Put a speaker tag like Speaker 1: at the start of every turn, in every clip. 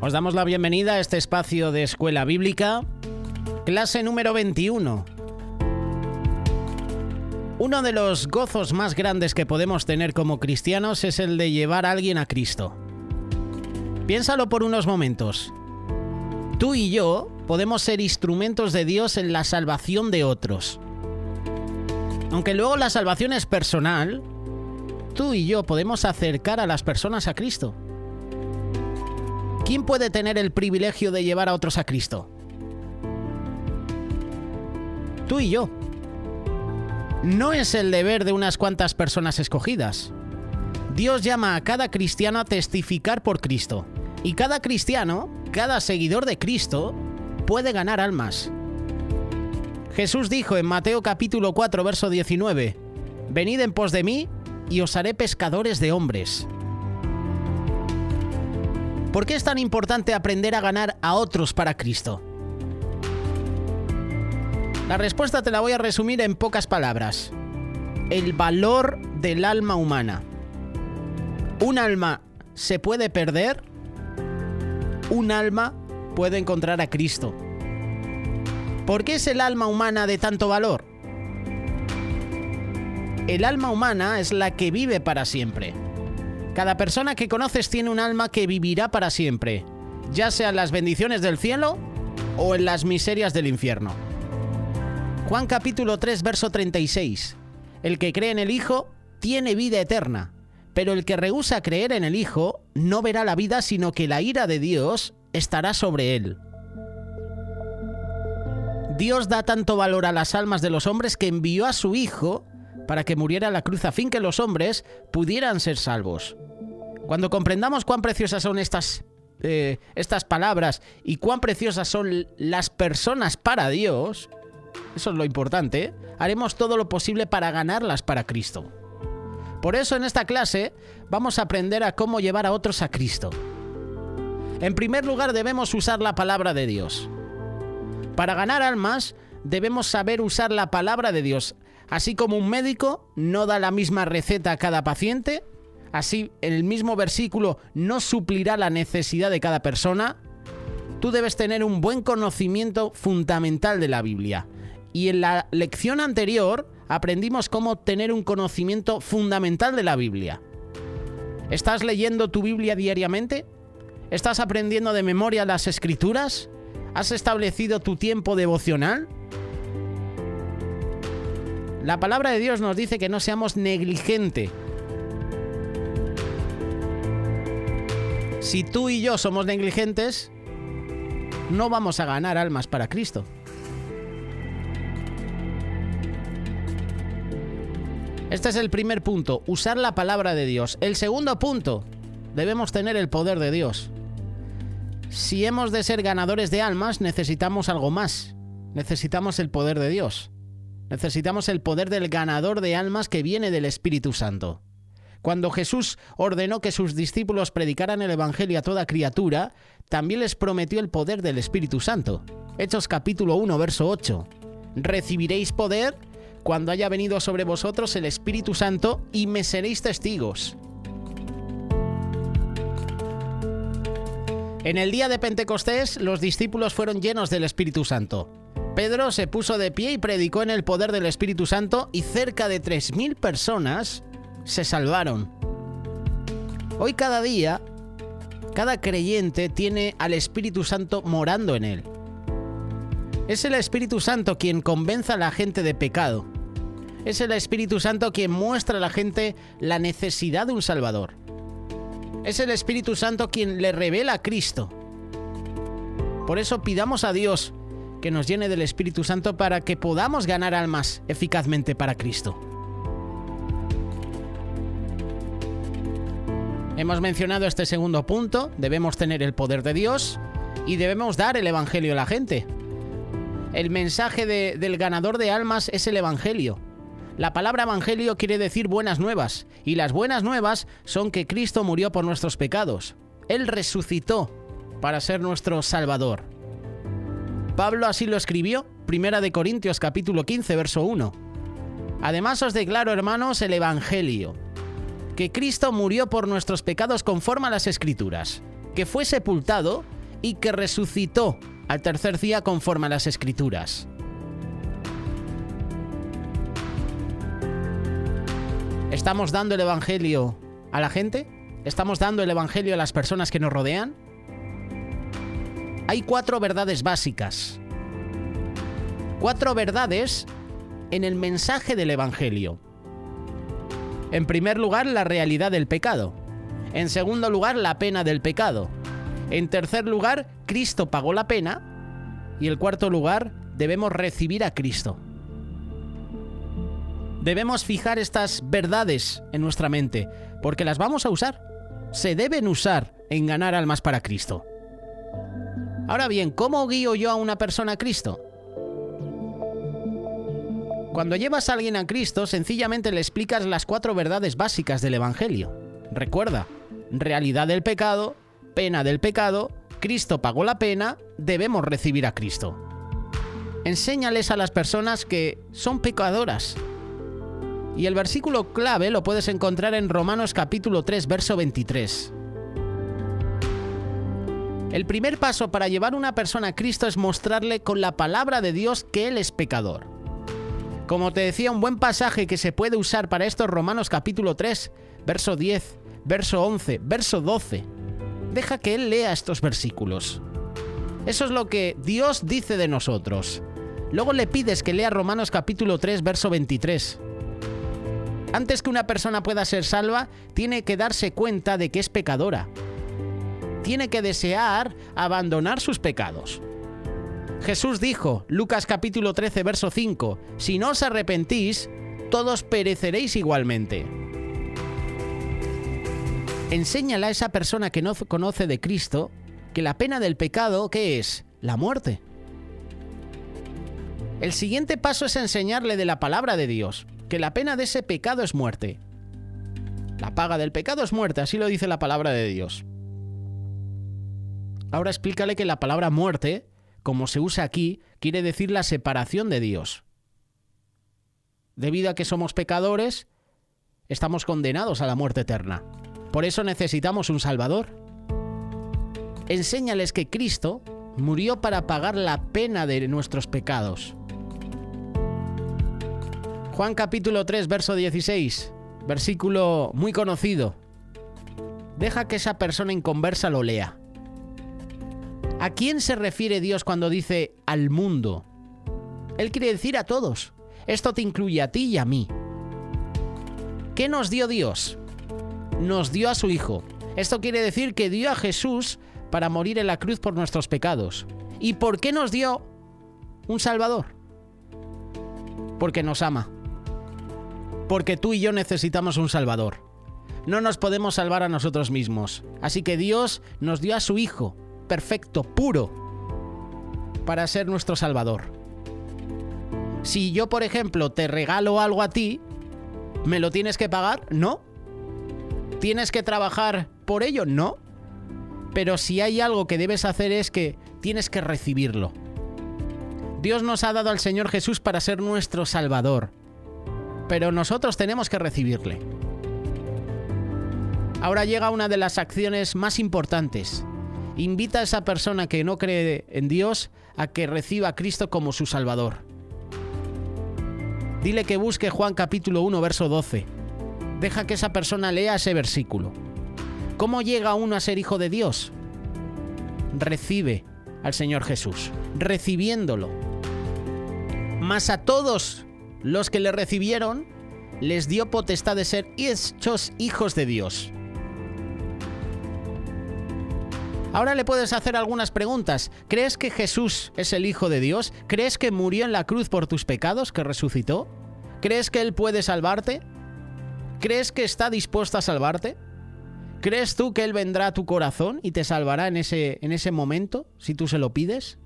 Speaker 1: Os damos la bienvenida a este espacio de Escuela Bíblica, clase número 21. Uno de los gozos más grandes que podemos tener como cristianos es el de llevar a alguien a Cristo. Piénsalo por unos momentos. Tú y yo podemos ser instrumentos de Dios en la salvación de otros. Aunque luego la salvación es personal, tú y yo podemos acercar a las personas a Cristo. ¿Quién puede tener el privilegio de llevar a otros a Cristo? Tú y yo. No es el deber de unas cuantas personas escogidas. Dios llama a cada cristiano a testificar por Cristo. Y cada cristiano, cada seguidor de Cristo, puede ganar almas. Jesús dijo en Mateo capítulo 4, verso 19, «Venid en pos de mí y os haré pescadores de hombres». ¿Por qué es tan importante aprender a ganar a otros para Cristo? La respuesta te la voy a resumir en pocas palabras. El valor del alma humana. ¿Un alma se puede perder? Un alma puede encontrar a Cristo. ¿Por qué es el alma humana de tanto valor? El alma humana es la que vive para siempre. Cada persona que conoces tiene un alma que vivirá para siempre, ya sea en las bendiciones del cielo o en las miserias del infierno. Juan capítulo 3, verso 36. El que cree en el Hijo tiene vida eterna, pero el que rehúsa creer en el Hijo no verá la vida, sino que la ira de Dios estará sobre él. Dios da tanto valor a las almas de los hombres que envió a su Hijo para que muriera en la cruz a fin que los hombres pudieran ser salvos. Cuando comprendamos cuán preciosas son estas palabras y cuán preciosas son las personas para Dios, eso es lo importante, haremos todo lo posible para ganarlas para Cristo. Por eso en esta clase vamos a aprender a cómo llevar a otros a Cristo. En primer lugar, debemos usar la palabra de Dios. Para ganar almas, debemos saber usar la palabra de Dios. Así como un médico no da la misma receta a cada paciente, así el mismo versículo no suplirá la necesidad de cada persona, tú debes tener un buen conocimiento fundamental de la Biblia. Y en la lección anterior aprendimos cómo tener un conocimiento fundamental de la Biblia. ¿Estás leyendo tu Biblia diariamente? ¿Estás aprendiendo de memoria las Escrituras? ¿Has establecido tu tiempo devocional? La palabra de Dios nos dice que no seamos negligentes. Si tú y yo somos negligentes, no vamos a ganar almas para Cristo. Este es el primer punto, usar la palabra de Dios. El segundo punto, debemos tener el poder de Dios. Si hemos de ser ganadores de almas, necesitamos algo más. Necesitamos el poder de Dios. Necesitamos el poder del ganador de almas que viene del Espíritu Santo. Cuando Jesús ordenó que sus discípulos predicaran el Evangelio a toda criatura, también les prometió el poder del Espíritu Santo. Hechos capítulo 1, verso 8. Recibiréis poder cuando haya venido sobre vosotros el Espíritu Santo y me seréis testigos. En el día de Pentecostés, los discípulos fueron llenos del Espíritu Santo. Pedro se puso de pie y predicó en el poder del Espíritu Santo y cerca de 3.000 personas se salvaron. Hoy cada día, cada creyente tiene al Espíritu Santo morando en él. Es el Espíritu Santo quien convence a la gente de pecado. Es el Espíritu Santo quien muestra a la gente la necesidad de un Salvador. Es el Espíritu Santo quien le revela a Cristo. Por eso pidamos a Dios que nos llene del Espíritu Santo para que podamos ganar almas eficazmente para Cristo. Hemos mencionado este segundo punto, debemos tener el poder de Dios y debemos dar el Evangelio a la gente. El mensaje del ganador de almas es el Evangelio. La palabra Evangelio quiere decir buenas nuevas, y las buenas nuevas son que Cristo murió por nuestros pecados. Él resucitó para ser nuestro Salvador. Pablo así lo escribió, 1 Corintios capítulo 15, verso 1. Además os declaro, hermanos, el Evangelio, que Cristo murió por nuestros pecados conforme a las Escrituras, que fue sepultado y que resucitó al tercer día conforme a las Escrituras. ¿Estamos dando el Evangelio a la gente? ¿Estamos dando el Evangelio a las personas que nos rodean? Hay 4 verdades básicas. 4 verdades en el mensaje del Evangelio. En primer lugar, la realidad del pecado. En segundo lugar, la pena del pecado. En tercer lugar, Cristo pagó la pena. Y en cuarto lugar, debemos recibir a Cristo. Debemos fijar estas verdades en nuestra mente, porque las vamos a usar. Se deben usar en ganar almas para Cristo. Ahora bien, ¿cómo guío yo a una persona a Cristo? Cuando llevas a alguien a Cristo, sencillamente le explicas las 4 verdades básicas del Evangelio. Recuerda, realidad del pecado, pena del pecado, Cristo pagó la pena, debemos recibir a Cristo. Enséñales a las personas que son pecadoras. Y el versículo clave lo puedes encontrar en Romanos capítulo 3, verso 23. El primer paso para llevar a una persona a Cristo es mostrarle con la palabra de Dios que Él es pecador. Como te decía, un buen pasaje que se puede usar para esto es Romanos capítulo 3, verso 10, verso 11, verso 12. Deja que Él lea estos versículos. Eso es lo que Dios dice de nosotros. Luego le pides que lea Romanos capítulo 3, verso 23. Antes que una persona pueda ser salva, tiene que darse cuenta de que es pecadora. Tiene que desear abandonar sus pecados. Jesús dijo, Lucas capítulo 13, verso 5, si no os arrepentís, todos pereceréis igualmente. Enséñale a esa persona que no conoce de Cristo que la pena del pecado, ¿qué es? La muerte. El siguiente paso es enseñarle de la palabra de Dios, que la pena de ese pecado es muerte. La paga del pecado es muerte, así lo dice la palabra de Dios. Ahora explícale que la palabra muerte, como se usa aquí, quiere decir la separación de Dios. Debido a que somos pecadores, estamos condenados a la muerte eterna. Por eso necesitamos un Salvador. Enséñales que Cristo murió para pagar la pena de nuestros pecados. Juan capítulo 3, verso 16, versículo muy conocido. Deja que esa persona inconversa lo lea. ¿A quién se refiere Dios cuando dice al mundo? Él quiere decir a todos. Esto te incluye a ti y a mí. ¿Qué nos dio Dios? Nos dio a su Hijo. Esto quiere decir que dio a Jesús para morir en la cruz por nuestros pecados. ¿Y por qué nos dio un Salvador? Porque nos ama. Porque tú y yo necesitamos un Salvador. No nos podemos salvar a nosotros mismos. Así que Dios nos dio a su Hijo, perfecto, puro, para ser nuestro Salvador. Si yo, por ejemplo, te regalo algo a ti, ¿me lo tienes que pagar? No. ¿Tienes que trabajar por ello? No. Pero si hay algo que debes hacer es que tienes que recibirlo. Dios nos ha dado al Señor Jesús para ser nuestro Salvador, pero nosotros tenemos que recibirle. Ahora llega una de las acciones más importantes. Invita a esa persona que no cree en Dios a que reciba a Cristo como su Salvador. Dile que busque Juan capítulo 1, verso 12. Deja que esa persona lea ese versículo. ¿Cómo llega uno a ser hijo de Dios? Recibe al Señor Jesús, recibiéndolo. Mas a todos los que le recibieron, les dio potestad de ser hechos hijos de Dios. Ahora le puedes hacer algunas preguntas. ¿Crees que Jesús es el Hijo de Dios? ¿Crees que murió en la cruz por tus pecados, que resucitó? ¿Crees que Él puede salvarte? ¿Crees que está dispuesto a salvarte? ¿Crees tú que Él vendrá a tu corazón y te salvará en ese momento, si tú se lo pides?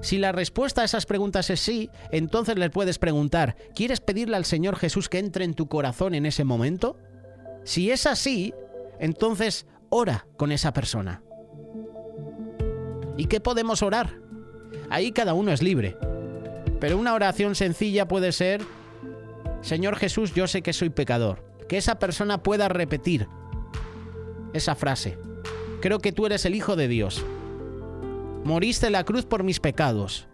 Speaker 1: Si la respuesta a esas preguntas es sí, entonces le puedes preguntar, ¿quieres pedirle al Señor Jesús que entre en tu corazón en ese momento? Si es así, entonces ora con esa persona. ¿Y qué podemos orar? Ahí cada uno es libre. Pero una oración sencilla puede ser, Señor Jesús, yo sé que soy pecador. Que esa persona pueda repetir esa frase. Creo que tú eres el Hijo de Dios. Moriste en la cruz por mis pecados.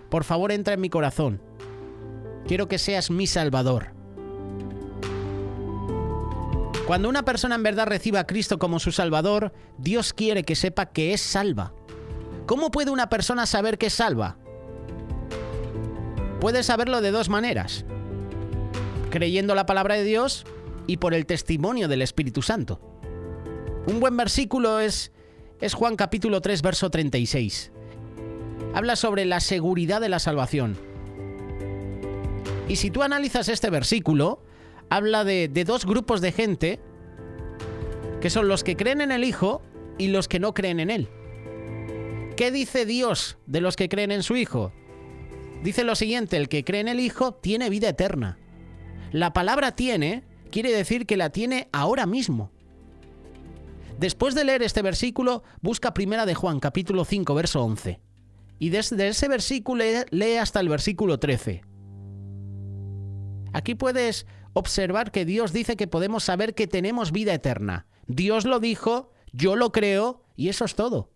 Speaker 1: Por favor, entra en mi corazón. Quiero que seas mi Salvador. Cuando una persona en verdad reciba a Cristo como su Salvador, Dios quiere que sepa que es salva. ¿Cómo puede una persona saber que es salva? Puede saberlo de dos maneras: creyendo la palabra de Dios y por el testimonio del Espíritu Santo. Un buen versículo es Juan capítulo 3, verso 36. Habla sobre la seguridad de la salvación. Y si tú analizas este versículo, habla de dos grupos de gente, que son los que creen en el Hijo y los que no creen en Él. ¿Qué dice Dios de los que creen en su Hijo? Dice lo siguiente: el que cree en el Hijo tiene vida eterna. La palabra tiene quiere decir que la tiene ahora mismo. Después de leer este versículo, busca Primera de Juan, capítulo 5, verso 11. Y desde ese versículo lee hasta el versículo 13. Aquí puedes observar que Dios dice que podemos saber que tenemos vida eterna. Dios lo dijo, yo lo creo, y eso es todo.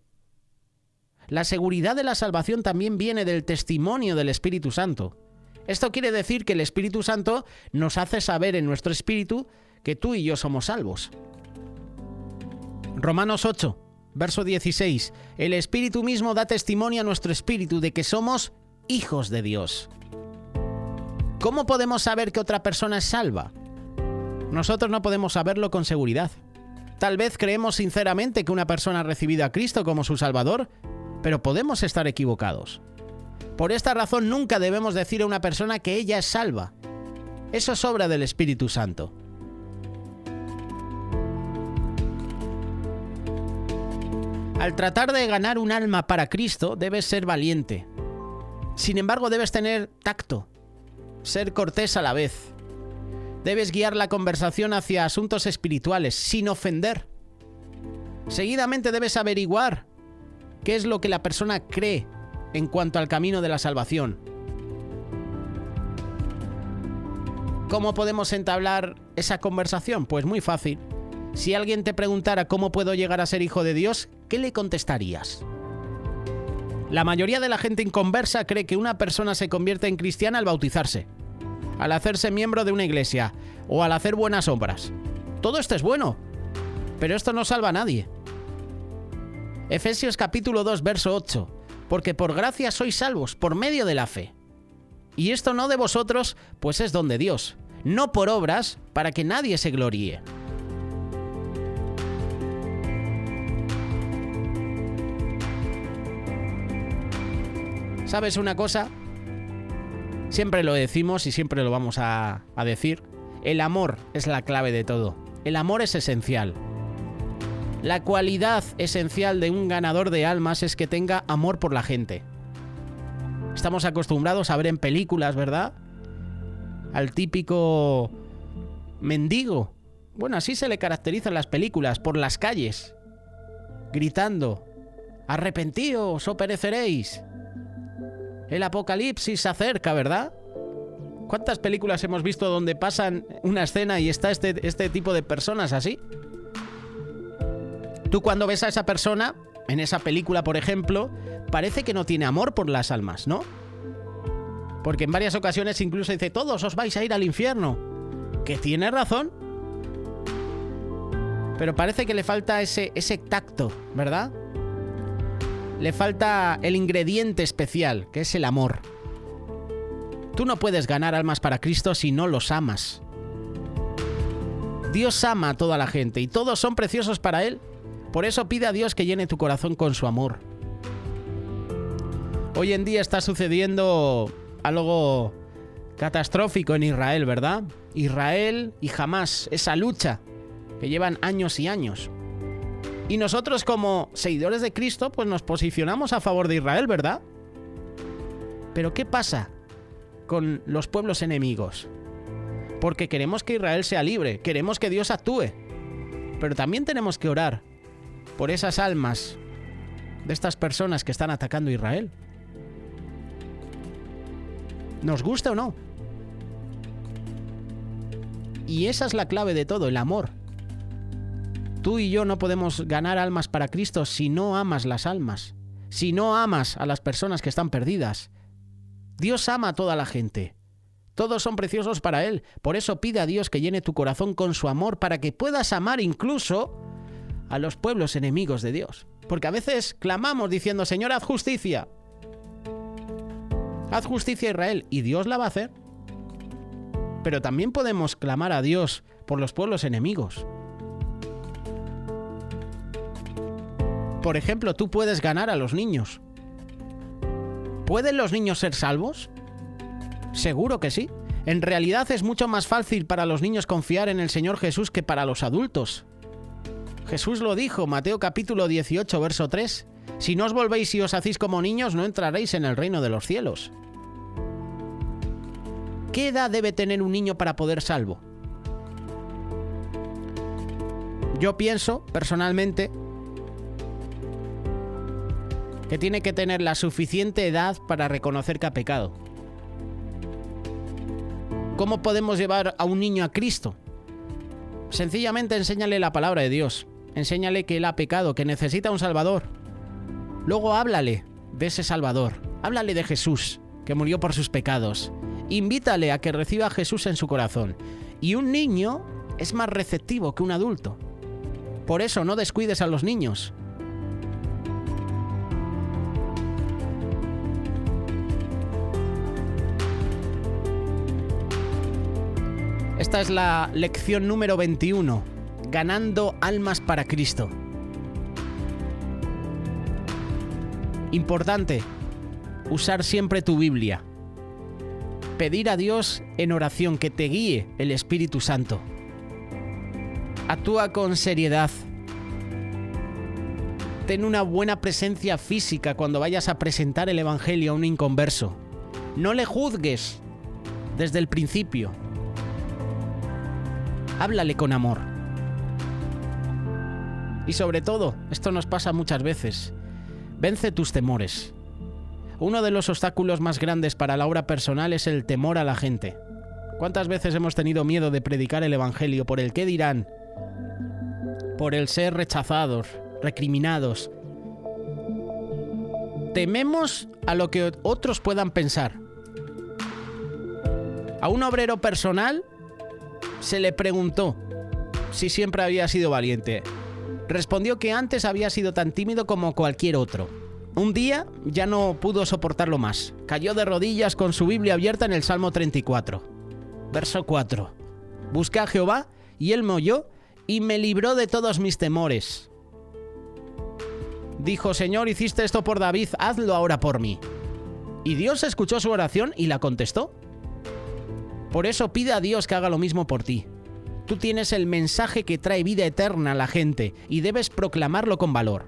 Speaker 1: La seguridad de la salvación también viene del testimonio del Espíritu Santo. Esto quiere decir que el Espíritu Santo nos hace saber en nuestro espíritu que tú y yo somos salvos. Romanos 8, verso 16. El Espíritu mismo da testimonio a nuestro espíritu de que somos hijos de Dios. ¿Cómo podemos saber que otra persona es salva? Nosotros no podemos saberlo con seguridad. Tal vez creemos sinceramente que una persona ha recibido a Cristo como su Salvador, pero podemos estar equivocados. Por esta razón nunca debemos decir a una persona que ella es salva. Eso es obra del Espíritu Santo. Al tratar de ganar un alma para Cristo, debes ser valiente. Sin embargo, debes tener tacto, ser cortés a la vez. Debes guiar la conversación hacia asuntos espirituales, sin ofender. Seguidamente debes averiguar qué es lo que la persona cree en cuanto al camino de la salvación. ¿Cómo podemos entablar esa conversación? Pues muy fácil. Si alguien te preguntara cómo puedo llegar a ser hijo de Dios, ¿qué le contestarías? La mayoría de la gente inconversa cree que una persona se convierte en cristiana al bautizarse, al hacerse miembro de una iglesia o al hacer buenas obras. Todo esto es bueno, pero esto no salva a nadie. Efesios capítulo 2, verso 8. Porque por gracia sois salvos por medio de la fe. Y esto no de vosotros, pues es don de Dios, no por obras, para que nadie se gloríe. ¿Sabes una cosa? Siempre lo decimos y siempre lo vamos a decir. El amor es la clave de todo. El amor es esencial. La cualidad esencial de un ganador de almas es que tenga amor por la gente. Estamos acostumbrados a ver en películas, ¿verdad? Al típico mendigo. Bueno, así se le caracteriza en las películas, por las calles, gritando: arrepentíos o pereceréis. El apocalipsis se acerca, ¿verdad? ¿Cuántas películas hemos visto donde pasan una escena y está este tipo de personas así? Tú cuando ves a esa persona, en esa película por ejemplo, parece que no tiene amor por las almas, ¿no? Porque en varias ocasiones incluso dice: todos os vais a ir al infierno. Que tiene razón. Pero parece que le falta ese tacto, ¿verdad? Le falta el ingrediente especial, que es el amor. Tú no puedes ganar almas para Cristo si no los amas. Dios ama a toda la gente y todos son preciosos para Él. Por eso pide a Dios que llene tu corazón con su amor. Hoy en día está sucediendo algo catastrófico en Israel, ¿verdad? Israel y Hamás, esa lucha que llevan años y años. Y nosotros como seguidores de Cristo, pues nos posicionamos a favor de Israel, ¿verdad? Pero ¿qué pasa con los pueblos enemigos? Porque queremos que Israel sea libre, queremos que Dios actúe. Pero también tenemos que orar por esas almas de estas personas que están atacando a Israel. ¿Nos gusta o no? Y esa es la clave de todo, el amor. Tú y yo no podemos ganar almas para Cristo si no amas las almas, si no amas a las personas que están perdidas. Dios ama a toda la gente. Todos son preciosos para Él. Por eso pide a Dios que llene tu corazón con su amor para que puedas amar incluso a los pueblos enemigos de Dios. Porque a veces clamamos diciendo: Señor, haz justicia. Haz justicia a Israel. Y Dios la va a hacer. Pero también podemos clamar a Dios por los pueblos enemigos. Por ejemplo, tú puedes ganar a los niños. ¿Pueden los niños ser salvos? Seguro que sí. En realidad es mucho más fácil para los niños confiar en el Señor Jesús que para los adultos. Jesús lo dijo, Mateo capítulo 18, verso 3. Si no os volvéis y os hacéis como niños, no entraréis en el reino de los cielos. ¿Qué edad debe tener un niño para poder salvo? Yo pienso, personalmente, que tiene que tener la suficiente edad para reconocer que ha pecado. ¿Cómo podemos llevar a un niño a Cristo? Sencillamente enséñale la palabra de Dios. Enséñale que él ha pecado, que necesita un Salvador. Luego háblale de ese Salvador. Háblale de Jesús, que murió por sus pecados. Invítale a que reciba a Jesús en su corazón. Y un niño es más receptivo que un adulto. Por eso no descuides a los niños. Esta es la lección número 21, ganando almas para Cristo. Importante, usar siempre tu Biblia. Pedir a Dios en oración que te guíe el Espíritu Santo. Actúa con seriedad. Ten una buena presencia física cuando vayas a presentar el Evangelio a un inconverso. No le juzgues desde el principio. Háblale con amor. Y sobre todo, esto nos pasa muchas veces, vence tus temores. Uno de los obstáculos más grandes para la obra personal es el temor a la gente. ¿Cuántas veces hemos tenido miedo de predicar el Evangelio por el qué dirán? Por el ser rechazados, recriminados. Tememos a lo que otros puedan pensar. A un obrero personal se le preguntó si siempre había sido valiente. Respondió que antes había sido tan tímido como cualquier otro. Un día ya no pudo soportarlo más. Cayó de rodillas con su Biblia abierta en el Salmo 34. Verso 4. Busqué a Jehová y él me oyó y me libró de todos mis temores. Dijo: Señor, hiciste esto por David, hazlo ahora por mí. Y Dios escuchó su oración y la contestó. Por eso pide a Dios que haga lo mismo por ti. Tú tienes el mensaje que trae vida eterna a la gente y debes proclamarlo con valor.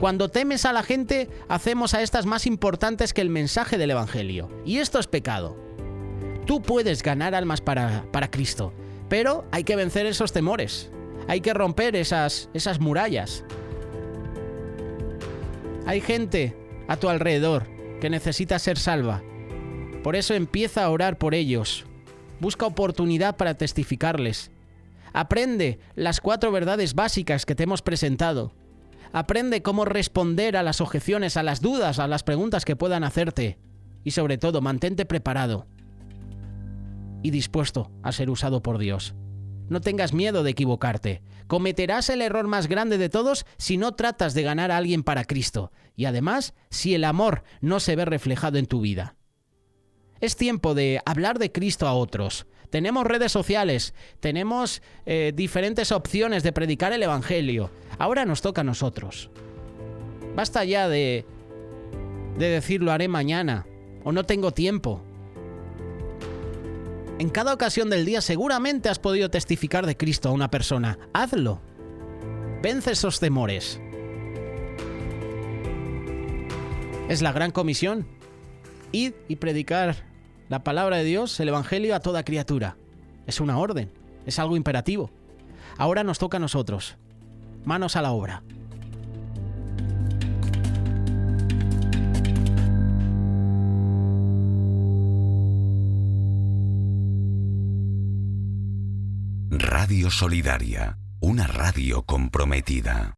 Speaker 1: Cuando temes a la gente, hacemos a estas más importantes que el mensaje del Evangelio. Y esto es pecado. Tú puedes ganar almas para Cristo, pero hay que vencer esos temores. Hay que romper esas murallas. Hay gente a tu alrededor que necesita ser salva. Por eso empieza a orar por ellos. Busca oportunidad para testificarles. Aprende las 4 verdades básicas que te hemos presentado. Aprende cómo responder a las objeciones, a las dudas, a las preguntas que puedan hacerte. Y sobre todo, mantente preparado y dispuesto a ser usado por Dios. No tengas miedo de equivocarte. Cometerás el error más grande de todos si no tratas de ganar a alguien para Cristo. Y además, si el amor no se ve reflejado en tu vida. Es tiempo de hablar de Cristo a otros. Tenemos redes sociales, tenemos diferentes opciones de predicar el Evangelio. Ahora nos toca a nosotros. Basta ya de decir lo haré mañana o no tengo tiempo. En cada ocasión del día seguramente has podido testificar de Cristo a una persona. Hazlo. Vence esos temores. Es la gran comisión. Id y predicar la palabra de Dios, el Evangelio a toda criatura. Es una orden, es algo imperativo. Ahora nos toca a nosotros. Manos a la obra.
Speaker 2: Radio Solidaria, una radio comprometida.